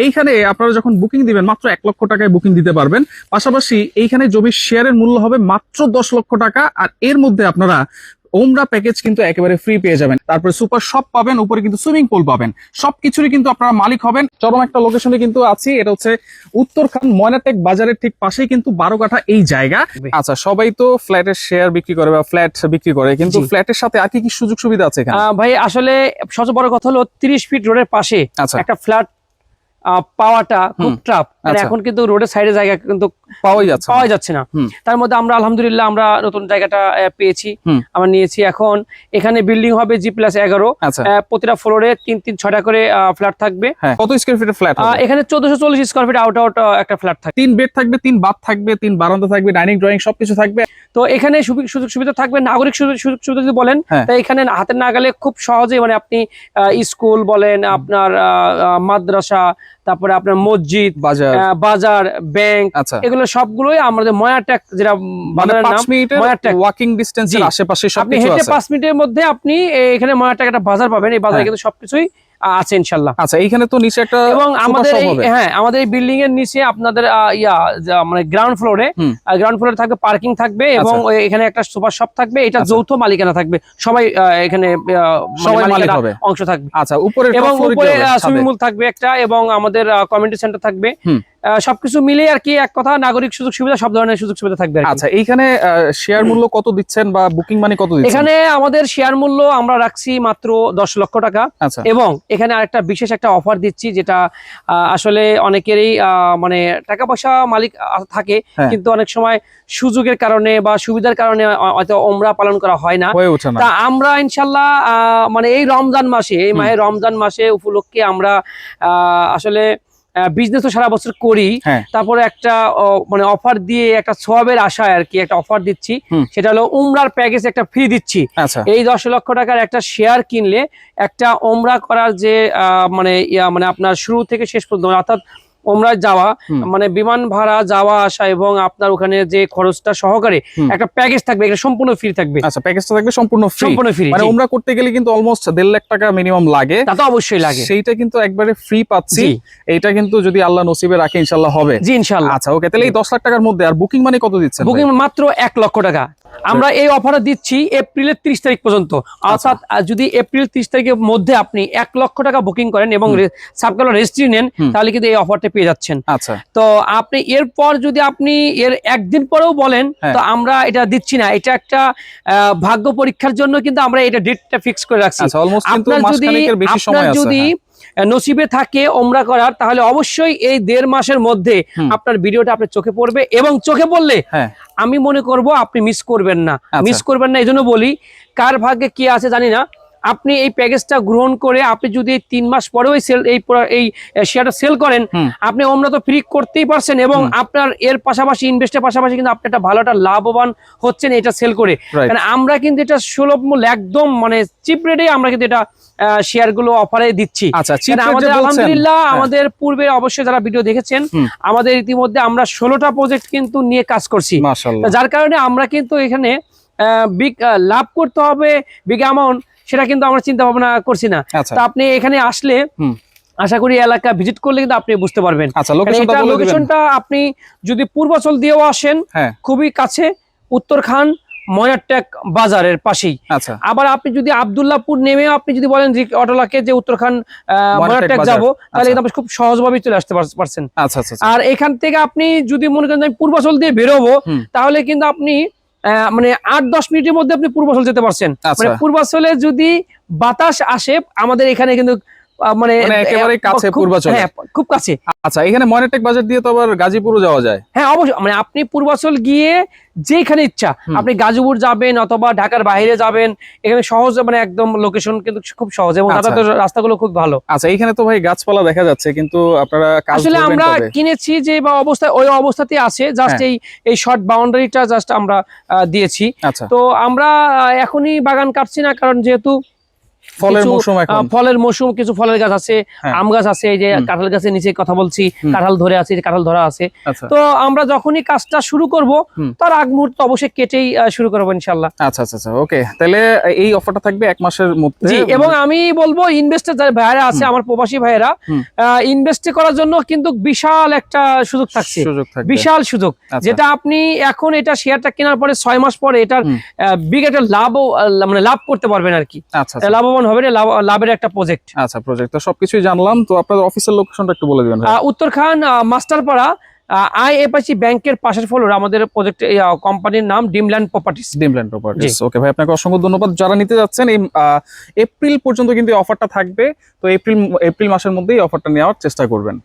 এইখানে আপনারা যখন বুকিং দিবেন মাত্র 1 লক্ষ টাকায় বুকিং দিতে পারবেন। পাশাপাশি এইখানে জমির শেয়ারের মূল্য হবে মাত্র 10 লক্ষ টাকা। আর এর মধ্যে আপনারা ওমরা প্যাকেজ কিন্তু একেবারে ফ্রি পেয়ে যাবেন। তারপরে সুপার শপ পাবেন, উপরে কিন্তু সুইমিং পুল পাবেন, সবকিছুরই কিন্তু আপনারা মালিক হবেন। চরম একটা লোকেশনে কিন্তু আছি, এটা হচ্ছে উত্তরখান ময়নাটেক বাজারের ঠিক পাশেই কিন্তু 12 কাঠা এই জায়গা। আচ্ছা, সবাই তো ফ্ল্যাটের শেয়ার বিক্রি করে বা ফ্ল্যাট বিক্রি করে, কিন্তু ফ্ল্যাটের সাথে আর কি কি সুযোগ সুবিধা আছে এখানে? ভাই আসলে সবচেয়ে বড় কথা হলো 30 ফিট রোডের পাশে একটা ফ্ল্যাট পাওয়াটা খুব টাফ। এখন কিন্তু রোডের সাইডে জায়গা কিন্তু পাওয়া যাচ্ছে না। তার মধ্যে আমরা আলহামদুলিল্লাহ আমরা নতুন জায়গাটা পেয়েছি, আমরা নিয়েছি। এখন এখানে বিল্ডিং হবে G+11, প্রতিটা ফ্লোরে 3-6টা করে ফ্ল্যাট থাকবে। কত স্কয়ার ফিটের ফ্ল্যাট? এখানে 1440 স্কয়ার ফিট আউট একটা ফ্ল্যাট থাকবে। 3 বেড থাকবে, 3 বাথ থাকবে, 3 বারান্দা থাকবে, ডাইনিং ড্রয়িং সবকিছু থাকবে। তো এখানে সুযোগ সুবিধা থাকবে, নাগরিক সুযোগ সুবিধা যদি বলেন, তাই এখানে হাতের নাগালে খুব সহজে মানে আপনি স্কুল বলেন, আপনার মাদ্রাসা, তারপরে আপনার মসজিদ, বাজার, ব্যাংক, এগুলো সবগুলোই আমাদের ময়াটেক, যেটা বাজারের নাম ময়াটেক, ওয়াকিং ডিসটেন্সের আশেপাশে আপনি হেঁটে 5 মিনিটের মধ্যে আপনি এখানে ময়াটেক একটা বাজার পাবেন। এই বাজারে কিন্তু সবকিছুই আছে ইনশাআল্লাহ। আচ্ছা, এইখানে তো নিচে একটা, এবং আমাদের আমাদের এই বিল্ডিং এর নিচে আপনাদের মানে গ্রাউন্ড ফ্লোরে থাকবে পার্কিং থাকবে, এবং এখানে একটা সুপার শপ থাকবে। এটা যৌথ মালিকানা থাকবে, সবাই এখানে মালিক হবে, অংশ থাকবে। আচ্ছা, উপরে সুইমিং পুল থাকবে একটা, এবং আমাদের কমিউনিটি সেন্টার থাকবে। সবকিছু মিলে আর কি, এক কথা নাগরিক সুযোগ সুবিধা, সব ধরনের সুযোগ সুবিধা থাকবে। আচ্ছা, এইখানে শেয়ার মূল্য কত দিচ্ছেন বা বুকিং মানি কত দিচ্ছেন? এখানে আমাদের শেয়ার মূল্য আমরা রাখছি মাত্র 10 লক্ষ টাকা। এবং এখানে আরেকটা বিশেষ একটা অফার দিচ্ছি, যেটা আসলে অনেকেরই মানে টাকা পয়সা মালিক থাকে, কিন্তু অনেক সময় সুযোগের কারণে বা সুবিধার কারণে হয়তো ওমরা পালন করা হয় না। তা আমরা ইনশাল্লাহ মানে এই রমজান মাসে, এই মাহে রমজান মাসে উপলক্ষে আমরা আসলে বিজনেস তো সারা বছর করি, তারপরে একটা মানে অফার দিয়ে একটা সওয়াবের আশায় আর কি একটা অফার দিচ্ছি। সেটা হলো উমরার প্যাকেজ একটা ফ্রি দিচ্ছি। এই 10 লক্ষ টাকার একটা শেয়ার কিনলে একটা ওমরা করার যে মানে আপনার শুরু থেকে শেষ পর্যন্ত, অর্থাৎ ওমরা যাওয়া মানে বিমান ভাড়া, যাওয়া আসা এবং আপনার ওখানে যে খরচটা সহকারে একটা প্যাকেজ থাকবে, এটা সম্পূর্ণ ফ্রি থাকবে। আচ্ছা, প্যাকেজটা থাকবে সম্পূর্ণ ফ্রি। মানে ওমরা করতে গেলে কিন্তু অলমোস্ট 1.5 লাখ টাকা মিনিমাম লাগে। তা তো অবশ্যই লাগে, সেইটা কিন্তু একবারে ফ্রি পাচ্ছি। এইটা কিন্তু যদি আল্লাহ নসিবে রাখে ইনশাআল্লাহ হবে। জি ইনশাআল্লাহ। আচ্ছা, ওকে, তাহলে এই 10 লাখ টাকার মধ্যে আর বুকিং মানে কত দিচ্ছেন? বুকিং মাত্র 1 লক্ষ টাকা। আমরা এই অফারটা দিচ্ছি এপ্রিলের 30 তারিখ পর্যন্ত। অর্থাৎ যদি এপ্রিল 30 তারিখের মধ্যে আপনি 1 লক্ষ টাকা বুকিং করেন এবং সাবকালার রেজিস্ট্রি নেন, তাহলে কিন্তু এই অফারটা পেয়ে যাচ্ছেন। আচ্ছা, তো আপনি এরপর যদি আপনি এর একদিন পরেও বলেন, তো আমরা এটা দিচ্ছি না। এটা একটা ভাগ্য পরীক্ষার জন্য কিন্তু আমরা এটা ডেটটা ফিক্স করে রাখছি। আপনার যদি নসিবে থাকে ওমরা করার, তাহলে অবশ্যই এই 1.5 মাসের মধ্যে আপনার ভিডিওটা আপনার চোখে পড়বে, এবং চোখে পড়লে আমি মনে করব আপনি মিস করবেন না। এই জন্য বলি, কার ভাগ্যে কি আছে জানি না, আপনি এই প্যাকেজটা গ্রহণ করে আপনি যদি 3 মাস পরেও এই শেয়ারটা সেল করেন, আপনি ওমরা তো ফ্রি করতেই পারছেন, এবং আপনার এর পাশাপাশি ইনভেস্টের পাশাপাশি কিন্তু আপনি একটা ভালো একটা লাভবান হচ্ছেন এটা সেল করে। কারণ আমরা কিন্তু এটা সুলভ মূল্য, একদম মানে চিপ রেটে আমরা কিন্তু এটা শেয়ার গুলো অফারে দিচ্ছি। আমাদের আলহামদুলিল্লাহ আমাদের পূর্বে অবশ্যই যারা ভিডিও দেখেছেন, আমাদের ইতিমধ্যে আমরা 16টা প্রজেক্ট কিন্তু নিয়ে কাজ করছি, যার কারণে আমরা কিন্তু এখানে বিগ লাভ করতে হবে, বিগ অ্যামাউন্ট, সেটা কিন্তু আমরা চিন্তা ভাবনা করছি না। তা আপনি এখানে আসলে আশা করি এলাকা ভিজিট করলে কিন্তু আপনি বুঝতে পারবেন। লোকেশনটা আপনি যদি পূর্বাচল দিয়েও আসেন, খুবই কাছে, উত্তরখান ময়াটেক বাজারের পাশেই। আবার আপনি যদি আব্দুল্লাহপুর নেমে আপনি যদি বলেন যে অটোলাকে যে উত্তরখান ময়াটেক যাবো, তাহলে কিন্তু আপনি খুব সহজভাবে চলে আসতে পারছেন। আর এখান থেকে আপনি যদি মনে করেন পূর্বাচল দিয়ে বেরোবো, তাহলে কিন্তু আপনি মানে 8-10 মিনিটের মধ্যে আপনি পূর্বাচল যেতে পারছেন। মানে পূর্বাচলে যদি বাতাস আসে, আমাদের এখানে কিন্তু মানে একেবারে কাছে পূর্বাচল, খুব কাছে। আচ্ছা, এখানে ময়নাটেক বাজার দিয়ে তো আবার গাজীপুরও যাওয়া যায়? হ্যাঁ অবশ্যই, মানে আপনি পূর্বাচল গিয়ে যেখানে ইচ্ছা আপনি গাজীপুর যাবেন অথবা ঢাকার বাইরে যাবেন, এখানে সহজ, মানে একদম লোকেশন কিন্তু খুব সহজ, এবং রাস্তাগুলো খুব ভালো। আচ্ছা, এখানে তো ভাই গাছপালা দেখা যাচ্ছে, কিন্তু আপনারা আসলে আমরা কিনেছি যে বা অবস্থায়, ওই অবস্থাতে আছে, জাস্ট এই শর্ট বাউন্ডারিটা জাস্ট আমরা দিয়েছি। তো আমরা এখনই বাগান কাটছি না, কারণ যেহেতু ফলের মৌসুম এখন। ফলের মৌসুম, কিছু ফলের গাছ আছে, হ্যাঁ। আম গাছ আছে, এই যে কাঁঠাল গাছের নিচে কথা বলছি, কাঁঠাল ধরে আছে, যে কাঁঠাল ধরা আছে। আচ্ছা তো আমরা যখনই কাজটা শুরু করব তার আগ মুহূর্তে অবশ্যই কেটেই শুরু করবো ইনশাল্লাহ। আচ্ছা আচ্ছা আচ্ছা, ওকে। তাহলে এই অফারটা থাকবে 1 মাসের মধ্যে। জি, এবং আমি বলবো ইনভেস্টর যারা ভাইয়েরা আছে, আমার প্রবাসী ভাইয়েরা, ইনভেস্ট করার জন্য কিন্তু বিশাল একটা সুযোগ থাকছে, বিশাল সুযোগ, যেটা আপনি এখন এটা শেয়ারটা কেনার পরে 6 মাস পরে এটার বিগ একটা লাভও মানে লাভ করতে পারবেন আর কি। আচ্ছা, লাভবান হবে, লাভের একটা প্রজেক্ট। আচ্ছা, প্রজেক্ট তো সবকিছুই জানলাম। তো আপনাদের অফিসের লোকেশনটা একটু বলে দিবেন। উত্তরখান মাস্টারপাড়া আইএফআইসি ব্যাংকের পাশের ফ্লোর আমাদের প্রজেক্ট কোম্পানির নাম ড্রিমল্যান্ড প্রপার্টিজ। ড্রিমল্যান্ড প্রপার্টিজ, ওকে ভাই, আপনাকে অসংখ্য ধন্যবাদ। যারা নিতে যাচ্ছেন এই এপ্রিল পর্যন্ত কিন্তু এই অফারটা থাকবে, তো এপ্রিল মাসের মধ্যেই অফারটা নেওয়ার চেষ্টা করবেন।